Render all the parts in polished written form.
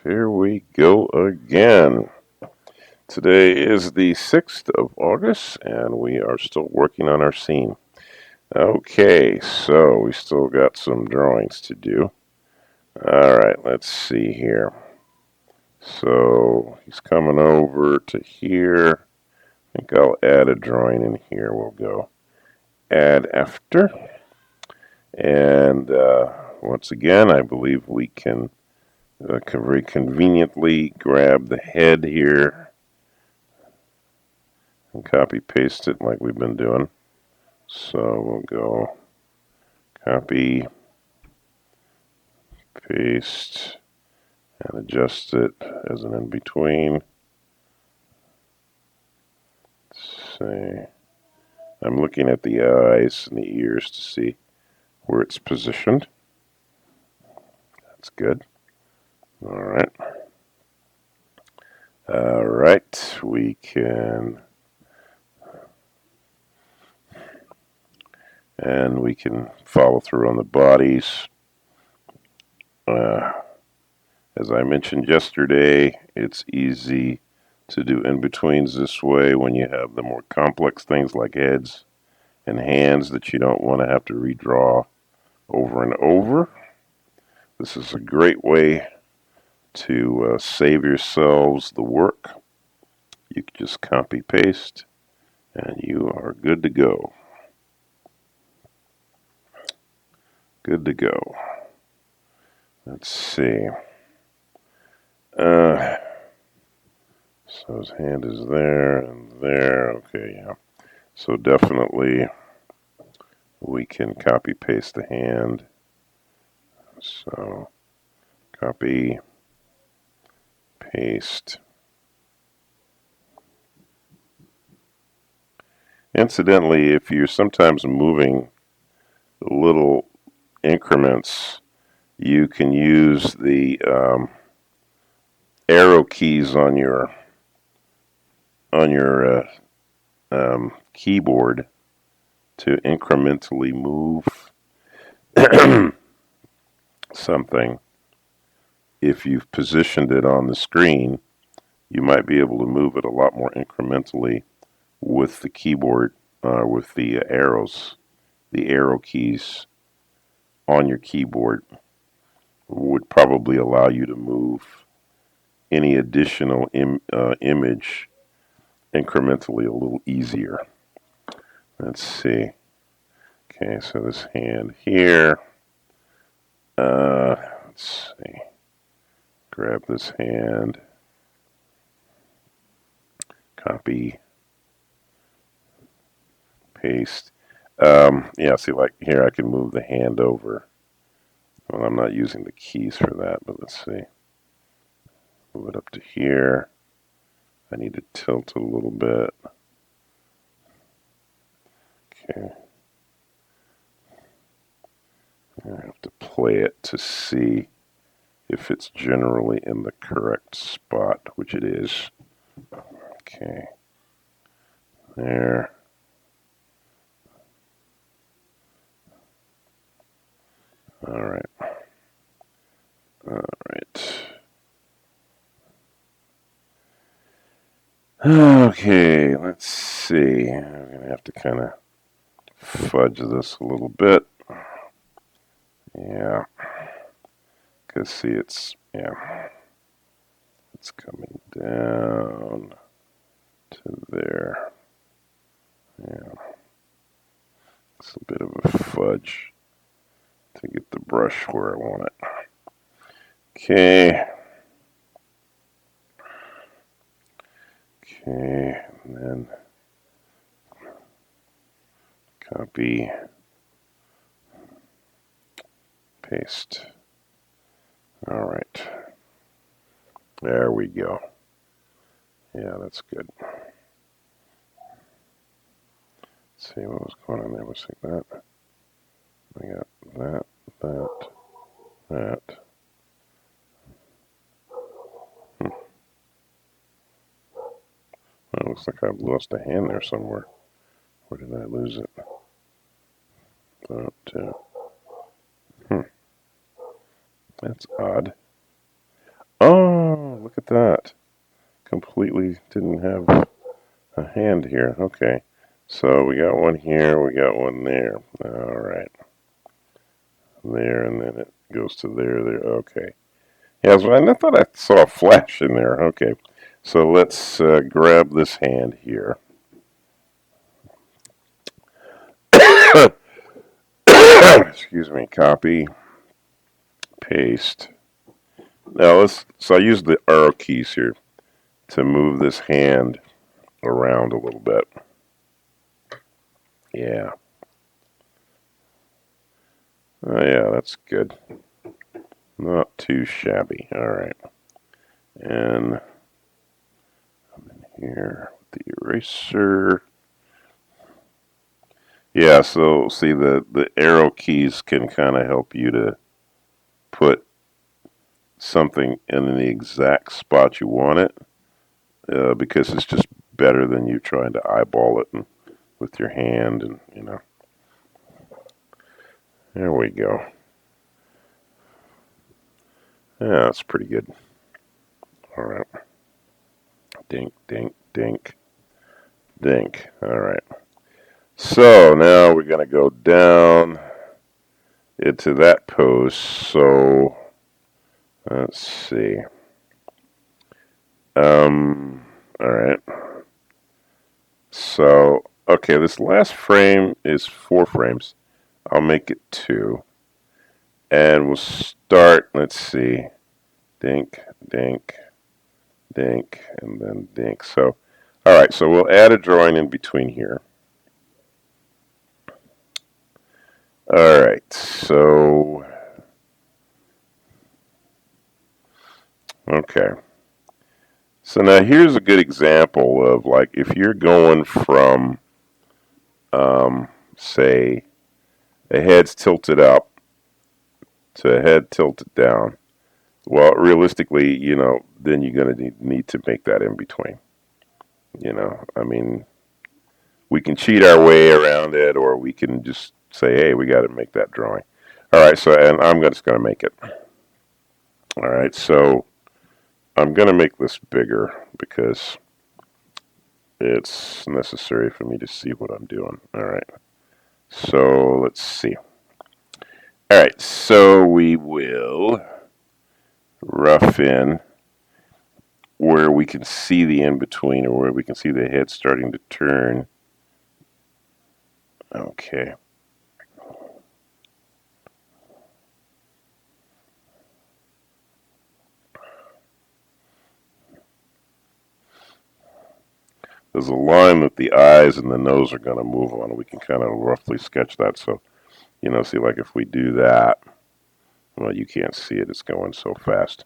here we go again. Today is the 6th of August, and we are still working on our scene. Okay, so we still got some drawings to do. Alright, let's see here. So he's coming over to here. I think I'll add a drawing in here. We'll go add after. And once again, I believe we can very conveniently grab the head here and copy paste it like we've been doing. So we'll go copy, paste, and adjust it as an in-between. Say, I'm looking at the eyes and the ears to see where it's positioned. That's good. Alright. Alright, we can... And we can follow through on the bodies. As I mentioned yesterday, it's easy to do in-betweens this way when you have the more complex things like heads and hands that you don't want to have to redraw over and over. This is a great way to save yourselves the work. You can just copy paste and you are good to go. Good to go. Let's see. So his hand is there and there. Okay, yeah. So definitely we can copy paste the hand. So copy, paste. Incidentally, if you're sometimes moving little increments, you can use the arrow keys on your keyboard to incrementally move something. If you've positioned it on the screen, you might be able to move it a lot more incrementally with the keyboard, with the arrows. The arrow keys on your keyboard would probably allow you to move any additional image incrementally a little easier. Let's see. Okay, so this hand here. Let's see. Grab this hand. Copy. Paste. Yeah, see, like here I can move the hand over. Well, I'm not using the keys for that, but let's see. Move it up to here. I need to tilt it a little bit. Okay. I have to play it to see if it's generally in the correct spot, which it is. Okay. There. All right. All right. Okay, let's see. I'm going to have to kind of fudge this a little bit. Yeah. Because, see, it's coming down to there. Yeah. It's a bit of a fudge to get the brush where I want it. Okay. Okay, and then copy, paste. All right. There we go. Yeah, that's good. Let's see what was going on there. Let's see that. I got that, that. Well, it looks like I've lost a hand there somewhere. Where did I lose it? That's odd. Oh, look at that. Completely didn't have a hand here. Okay. So we got one here, we got one there. All right. There, and then it goes to there, there. Okay. Yeah, so I thought I saw a flash in there. Okay. So let's grab this hand here. Excuse me. Copy, paste. Now so I use the arrow keys here to move this hand around a little bit. Yeah. Oh, yeah, that's good. Not too shabby. All right. And I'm in here with the eraser. Yeah, so see the arrow keys can kind of help you to put something in the exact spot you want it because it's just better than you trying to eyeball it with your hand and, you know. There we go. Yeah, that's pretty good. All right. Dink, dink, dink, dink. All right. So now we're going to go down into that pose. So let's see. All right. So, okay, this last frame is 4 frames. I'll make it 2. And we'll start, let's see, dink, dink, dink, and then dink. So, all right, so we'll add a drawing in between here. All right, so, okay. So now here's a good example of like if you're going from, say, a head's tilted up to a head tilted down. Well, realistically, you know, then you're going to need to make that in between. You know, I mean, we can cheat our way around it, or we can just say, hey, we got to make that drawing. All right, so, and I'm just going to make it. All right, so I'm going to make this bigger because it's necessary for me to see what I'm doing. All right, so let's see. All right, so we will rough in where we can see the in-between or where we can see the head starting to turn. Okay. There's a line that the eyes and the nose are going to move on. We can kind of roughly sketch that. So, you know, see, like if we do that, well, you can't see it. It's going so fast.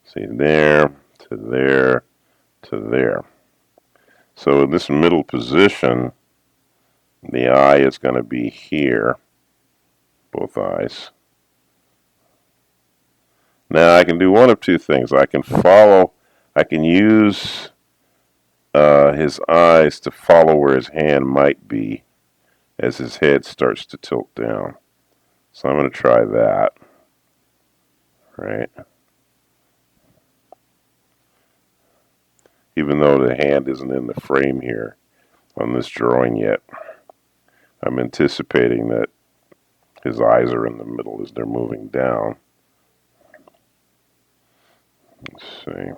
See, there, to there, to there. So in this middle position, the eye is going to be here, both eyes. Now I can do one of two things. I can use his eyes to follow where his hand might be as his head starts to tilt down. So I'm going to try that. Right? Even though the hand isn't in the frame here on this drawing yet, I'm anticipating that his eyes are in the middle as they're moving down. Let's see.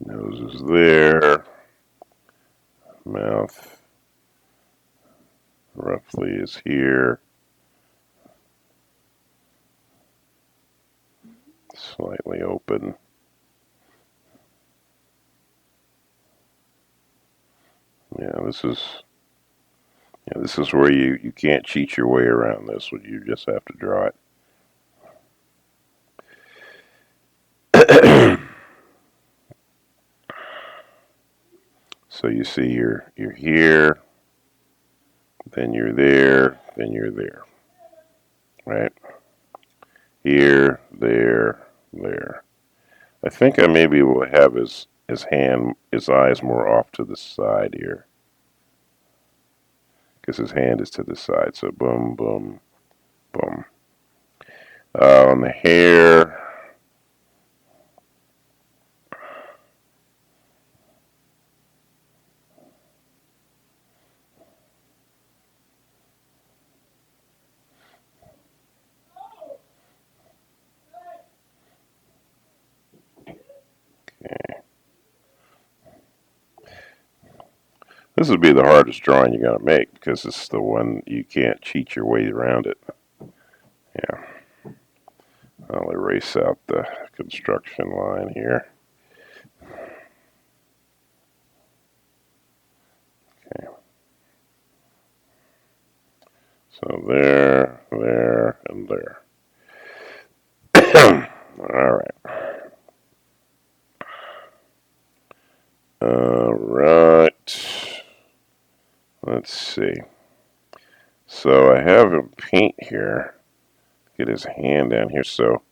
Nose is there. Mouth roughly is here. Slightly open. Yeah, this is where you can't cheat your way around this. You just have to draw it. So you see you're here, then you're there, then you're there. Right? Here, there, there. I think I maybe will have his eyes more off to the side here. Because his hand is to the side. So boom, boom, boom. On the hair, this would be the hardest drawing you're going to make because it's the one you can't cheat your way around it. Yeah. I'll erase out the construction line here. Okay. So there, and there. All right. All right. Let's see. So I have him paint here. Get his hand down here. So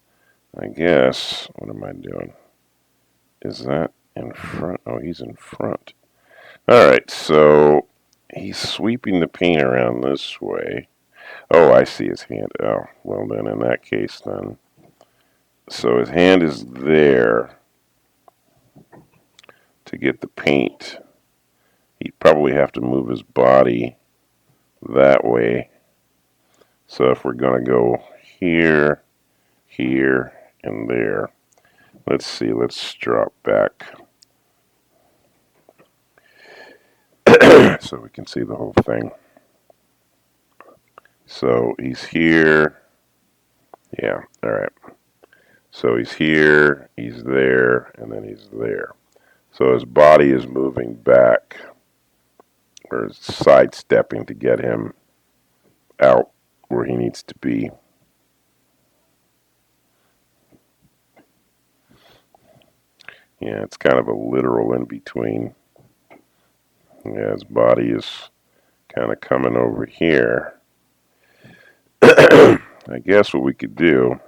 I guess, what am I doing? Is that in front? Oh, he's in front. All right. So he's sweeping the paint around this way. Oh, I see his hand. Oh, well then in that case then. So his hand is there to get the paint. He'd probably have to move his body that way. So if we're going to go here, here, and there. Let's see, let's drop back so we can see the whole thing. So he's here. Yeah, all right. So he's here, he's there, and then he's there. So his body is moving back or sidestepping to get him out where he needs to be. Yeah, it's kind of a literal in between. Yeah, his body is kind of coming over here. I guess what we could do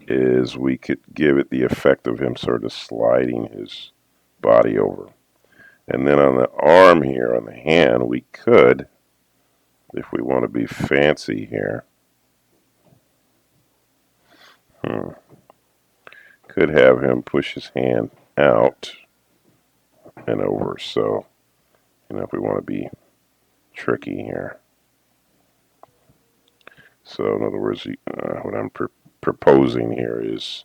is we could give it the effect of him sort of sliding his body over. And then on the arm here, on the hand, we could, if we want to be fancy here, could have him push his hand out and over. So, if we want to be tricky here. So, in other words, what I'm proposing here is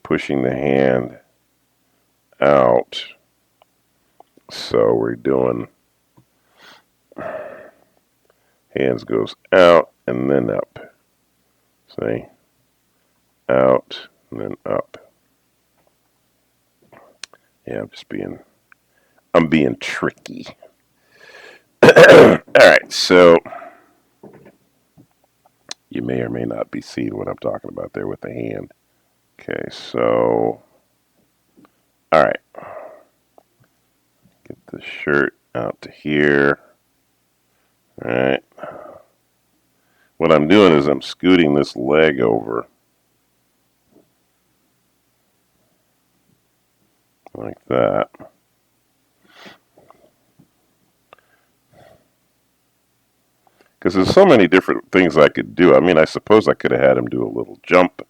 pushing the hand out. So we're doing hands goes out and then up. See? Out and then up. Yeah, I'm being tricky. All right, so you may or may not be seeing what I'm talking about there with the hand. Okay, so, all right. Get the shirt out to here. All right. What I'm doing is I'm scooting this leg over like that. Because there's so many different things I could do. I mean, I suppose I could have had him do a little jump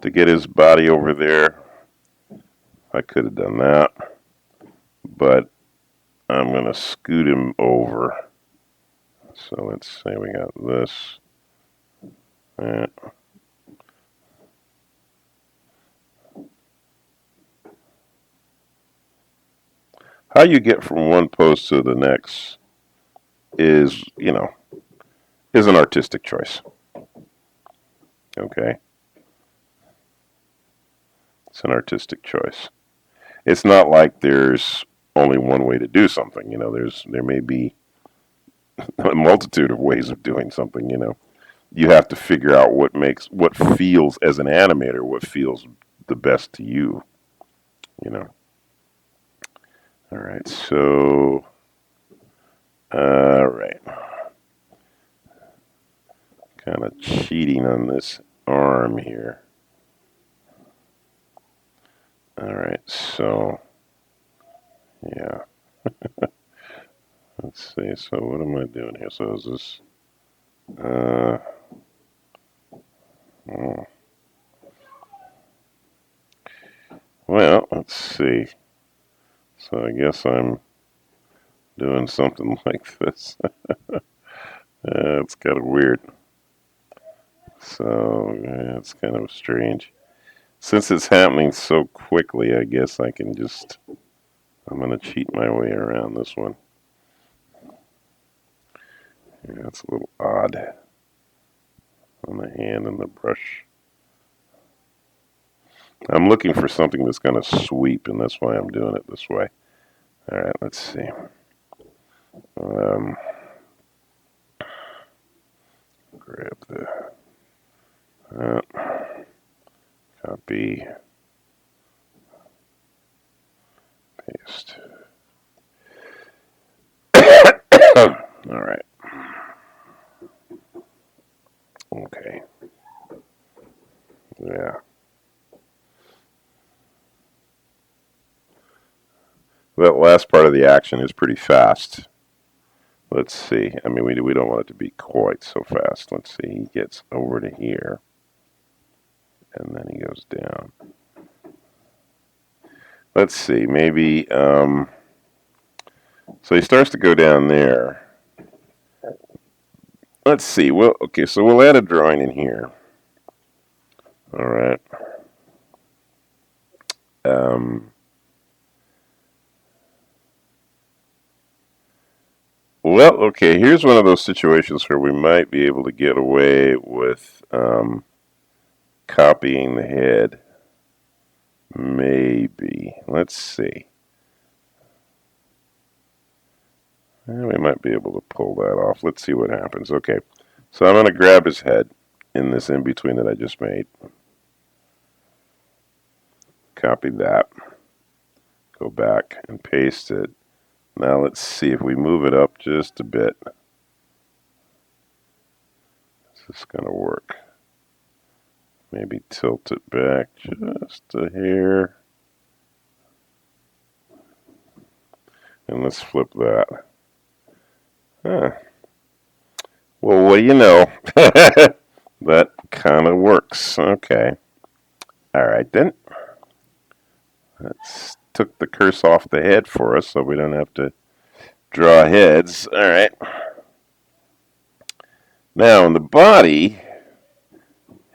to get his body over there. I could have done that. But I'm going to scoot him over. So let's say we got this. Right. How you get from one pose to the next is, is an artistic choice. Okay? It's an artistic choice. It's not like there's only one way to do something. There may be a multitude of ways of doing something. You have to figure out what feels as an animator, what feels the best to you. All right, so, all right. Kind of cheating on this arm here. All right, so, yeah. Let's see, so what am I doing here? So is this, see. So I guess I'm doing something like this. It's kind of weird. So yeah, it's kind of strange. Since it's happening so quickly, I guess I can just, I'm going to cheat my way around this one. Yeah, it's a little odd on the hand and the brush. I'm looking for something that's going to sweep, and that's why I'm doing it this way. All right, let's see. Grab the copy, paste. All right. Okay. Yeah. That last part of the action is pretty fast. Let's see. I mean, we don't want it to be quite so fast. Let's see. He gets over to here, and then he goes down. Let's see. Maybe, so he starts to go down there. Let's see. Well, okay, so we'll add a drawing in here. All right. Well, okay, here's one of those situations where we might be able to get away with copying the head. Maybe. Let's see. We might be able to pull that off. Let's see what happens. Okay, so I'm going to grab his head in this in-between that I just made. Copy that. Go back and paste it. Now let's see if we move it up just a bit. Is this going to work? Maybe tilt it back just a hair. And let's flip that. Huh. Well, what do you know? That kind of works. Okay. All right, then. Let's took the curse off the head for us so we don't have to draw heads. All right. Now, in the body,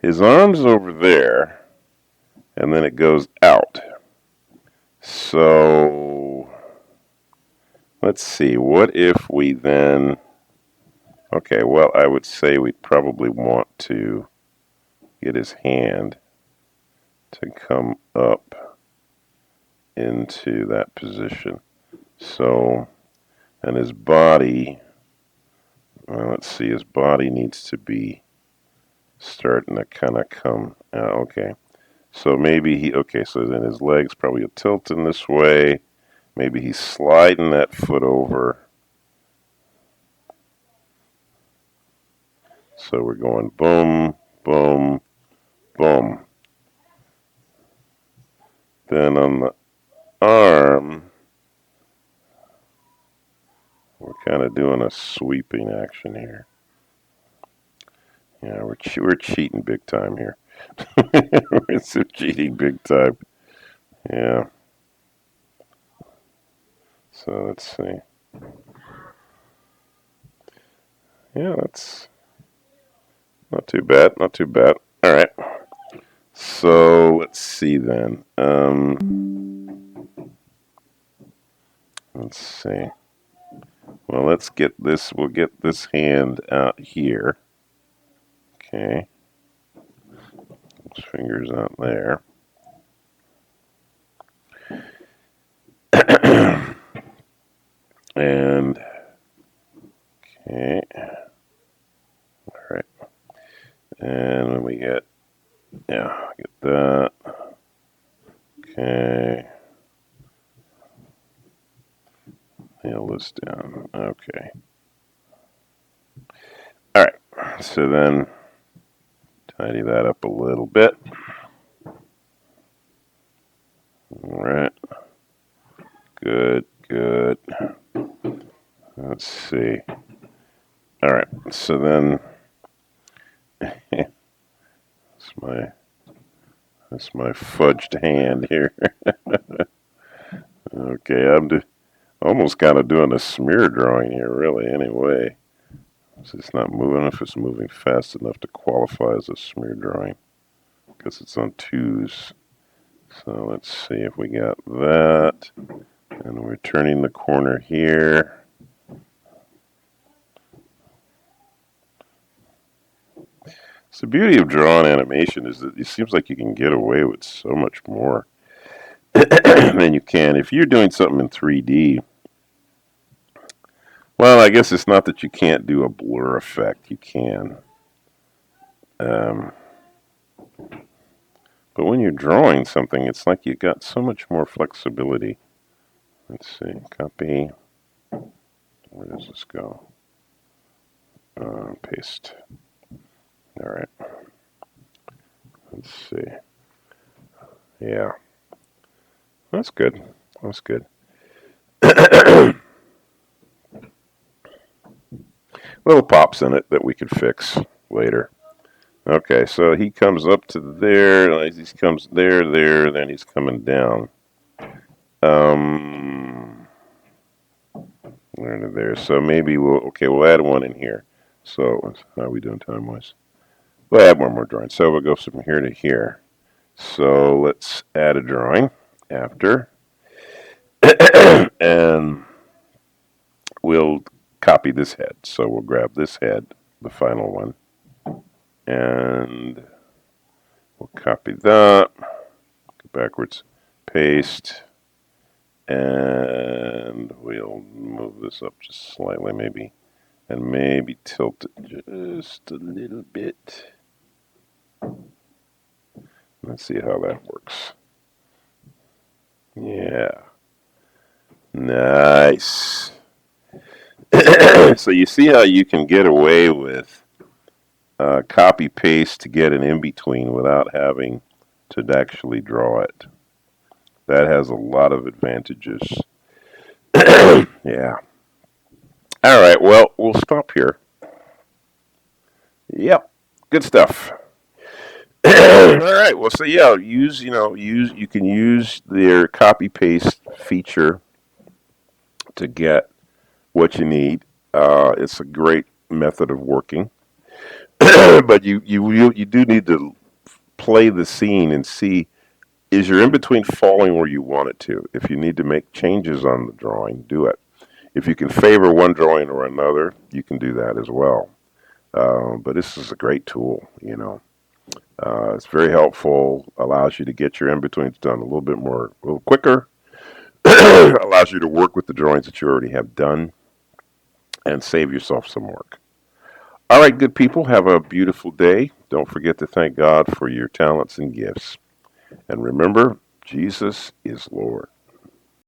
his arm's over there, and then it goes out. So, let's see. What if we then... Okay, well, I would say we'd probably want to get his hand to come up into that position. So, and his body, well, let's see, his body needs to be starting to kind of come out. Okay, so maybe he, okay, so then his legs probably are tilting this way. Maybe he's sliding that foot over. So we're going boom, boom, boom. Then on the arm, we're kind of doing a sweeping action here. Yeah, we're cheating big time here. We're cheating big time. Yeah. So let's see. Yeah, that's not too bad. Not too bad. All right. So let's see then. Let's see. Well, let's get this. We'll get this hand out here. Okay. His fingers out there. And okay. All right. And when we get, yeah, get that. Okay. Nail this down. Okay. All right. So then tidy that up a little bit. All right. Good, good. Let's see. All right. So then that's my fudged hand here. Okay, almost kind of doing a smear drawing here, really, anyway. It's not moving if it's moving fast enough to qualify as a smear drawing because it's on twos. So let's see if we got that. And we're turning the corner here. So the beauty of drawing animation is that it seems like you can get away with so much more than you can. If you're doing something in 3D, well, I guess it's not that you can't do a blur effect. You can. But when you're drawing something, it's like you got so much more flexibility. Let's see, copy. Where does this go? Paste. All right. Let's see. Yeah. That's good. That's good. Little pops in it that we could fix later. Okay, so he comes up to there, he comes there, then he's coming down. There to there. So maybe we'll add one in here. So how are we doing time-wise? We'll add one more drawing. So we'll go from here to here. So let's add a drawing after. And we'll copy this head. So we'll grab this head, the final one, and we'll copy that, go backwards, paste, and we'll move this up just slightly maybe, and maybe tilt it just a little bit. Let's see how that works. Yeah. Nice. So you see how you can get away with copy paste to get an in-between without having to actually draw it. That has a lot of advantages. Yeah. All right, well, we'll stop here. Yep. Good stuff. All right. Well, so yeah, you can use their copy paste feature to get what you need. It's a great method of working, but you do need to play the scene and see, is your in between falling where you want it to? If you need to make changes on the drawing, do it. If you can favor one drawing or another, you can do that as well. But this is a great tool, It's very helpful, allows you to get your in-betweens done a little quicker, allows you to work with the drawings that you already have done, and save yourself some work. All right, good people, have a beautiful day. Don't forget to thank God for your talents and gifts. And remember, Jesus is Lord.